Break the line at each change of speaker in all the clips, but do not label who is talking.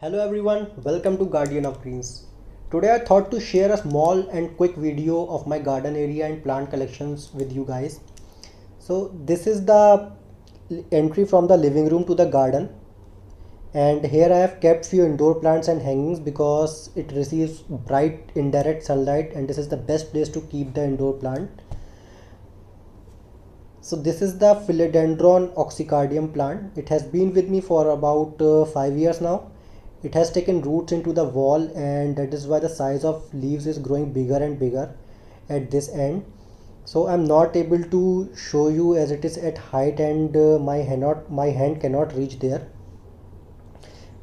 Hello everyone, welcome to Guardian of Greens. Today I thought to share a small and quick video of my garden area and plant collections with you guys. So this is the entry from the living room to the garden, and here I have kept few indoor plants and hangings because it receives bright indirect sunlight and this is the best place to keep the indoor plant. So this is the Philodendron oxycardium plant. It has been with me for about 5 years now. It has taken roots into the wall and that is why the size of leaves is growing bigger and bigger at this end. So I'm not able to show you as it is at height and my hand cannot reach there.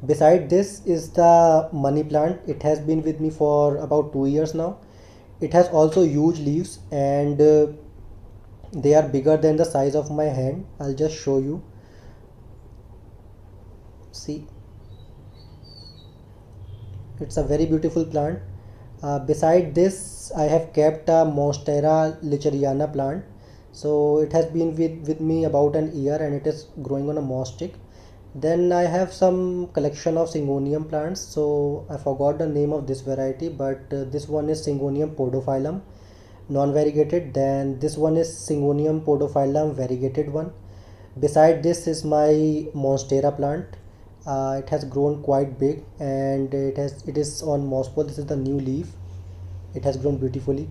Beside this is the money plant. It has been with me for about 2 years now. It has also huge leaves and they are bigger than the size of my hand. I'll just show you. See, it's a very beautiful plant. Beside this I have kept a Monstera licheriana plant. So it has been with me about an year and it is growing on a moss stick. Then I have some collection of Syngonium plants. So I forgot the name of this variety, but this one is Syngonium podophyllum non-variegated. Then this one is Syngonium podophyllum variegated one. Beside this is my Monstera plant. It has grown quite big and it is on moss pole. This is the new leaf. It has grown beautifully.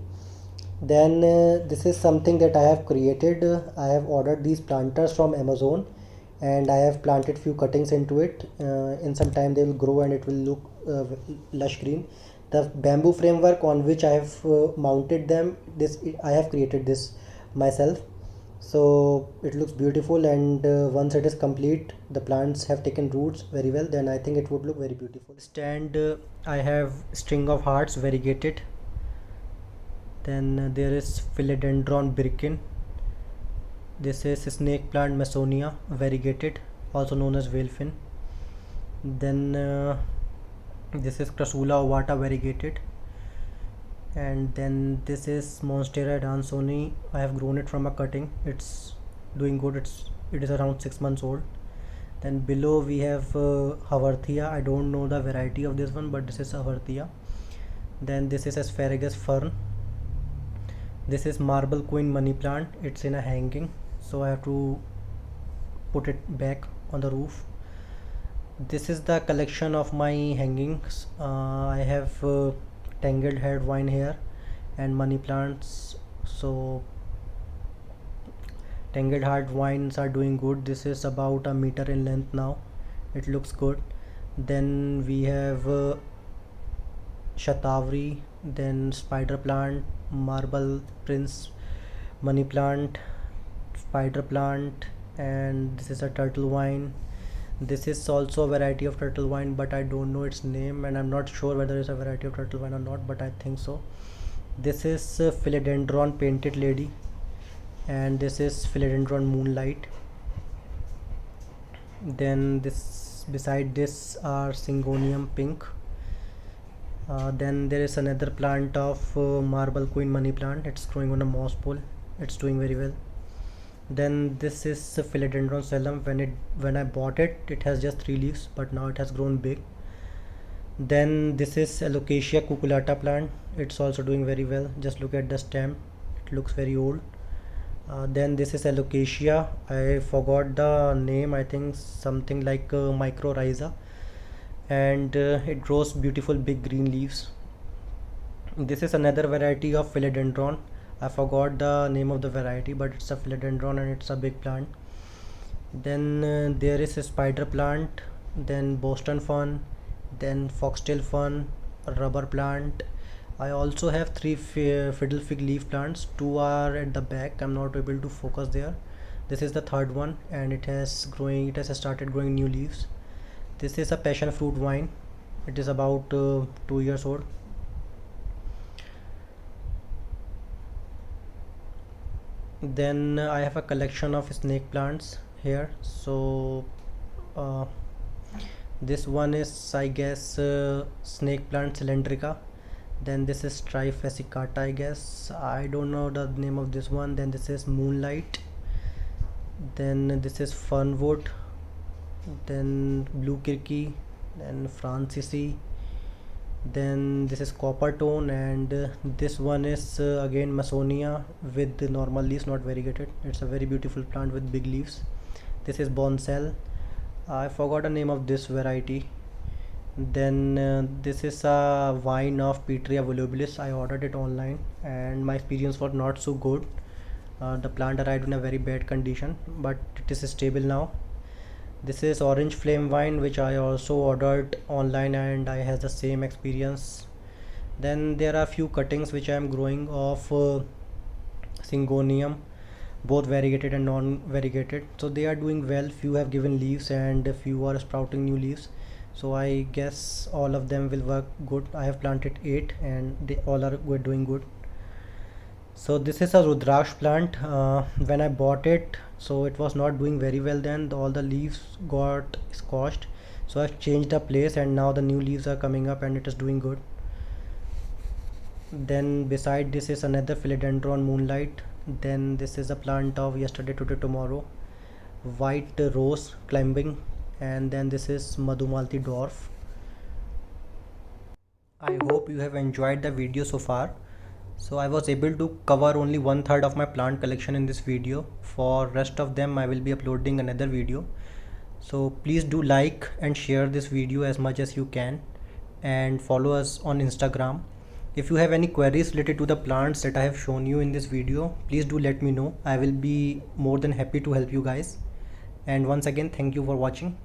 Then this is something that I have created. I have ordered these planters from Amazon and I have planted few cuttings into it. In some time they will grow and it will look lush green. The bamboo framework on which I have mounted them, this I have created this myself. So it looks beautiful and once it is complete, the plants have taken roots very well, then I think it would look very beautiful. Stand I have string of hearts variegated. Then there is Philodendron birkin. This is snake plant Masonia variegated, also known as whalefin. Then this is Crassula ovata variegated. And then this is Monstera dansoni. I have grown it from a cutting. It's doing good. It is around 6 months old. Then below we have Haworthia. I don't know the variety of this one, but this is Haworthia. Then this is Asparagus fern. This is Marble Queen money plant. It's in a hanging, so I have to put it back on the roof. This is the collection of my hangings. I have tangled head vine here and money plants. So tangled heart vines are doing good. This is about a meter in length now. It looks good. Then we have Shatavari, then spider plant, marble prince money plant, spider plant, and this is a turtle vine. This is also a variety of turtle vine, but I don't know its name and I'm not sure whether it's a variety of turtle vine or not, but I think so. This is Philodendron painted lady and this is Philodendron moonlight. Then this beside this are Syngonium pink. Then there is another plant of Marble Queen money plant. It's growing on a moss pole. It's doing very well. Then this is Philodendron Salem. When I bought it, it has just 3 leaves, but now it has grown big. Then this is Alocasia cuculata plant. It's also doing very well. Just look at the stem. It looks very old. Then this is Alocasia. I forgot the name. I think something like mycorrhiza, and it grows beautiful big green leaves. This is another variety of Philodendron. I forgot the name of the variety, but it's a Philodendron and it's a big plant. Then there is a spider plant, then Boston fern, then foxtail fern, a rubber plant. I also have three fiddle fig leaf plants. Two are at the back. I'm not able to focus there. This is the third one, and it has growing. It has started growing new leaves. This is a passion fruit vine. It is about 2 years old. Then I have a collection of snake plants here. So uh, this one is, I guess, snake plant cylindrica. Then this is trifascicata, I guess. I don't know the name of this one. Then this is moonlight. Then this is fernwood. Then blue kirky. then Francisci, then this is copper tone, and this one is again Masonia with the normal leaves, not variegated. It's a very beautiful plant with big leaves. This is Bonsall. I forgot the name of this variety. Then this is a vine of Petria volubilis. I ordered it online and my experience was not so good. The plant arrived in a very bad condition, but it is stable now. This is orange flame vine, which I also ordered online and I has the same experience. Then there are few cuttings which I am growing of Syngonium, both variegated and non-variegated. So they are doing well. Few have given leaves and a few are sprouting new leaves. So I guess all of them will work good. I have planted 8 and they all are doing good. So this is a Rudraksh plant. When I bought it, so it was not doing very well then. All the leaves got scorched. So I've changed the place and now the new leaves are coming up and it is doing good. Then beside this is another Philodendron Moonlight. Then this is a plant of Yesterday Today Tomorrow, white rose climbing, and then this is Madhumalati dwarf. I hope you have enjoyed the video so far. So I was able to cover only 1/3 of my plant collection in this video. For rest of them I will be uploading another video. So please do like and share this video as much as you can and follow us on Instagram. If you have any queries related to the plants that I have shown you in this video, please do let me know. I will be more than happy to help you guys. And once again, thank you for watching.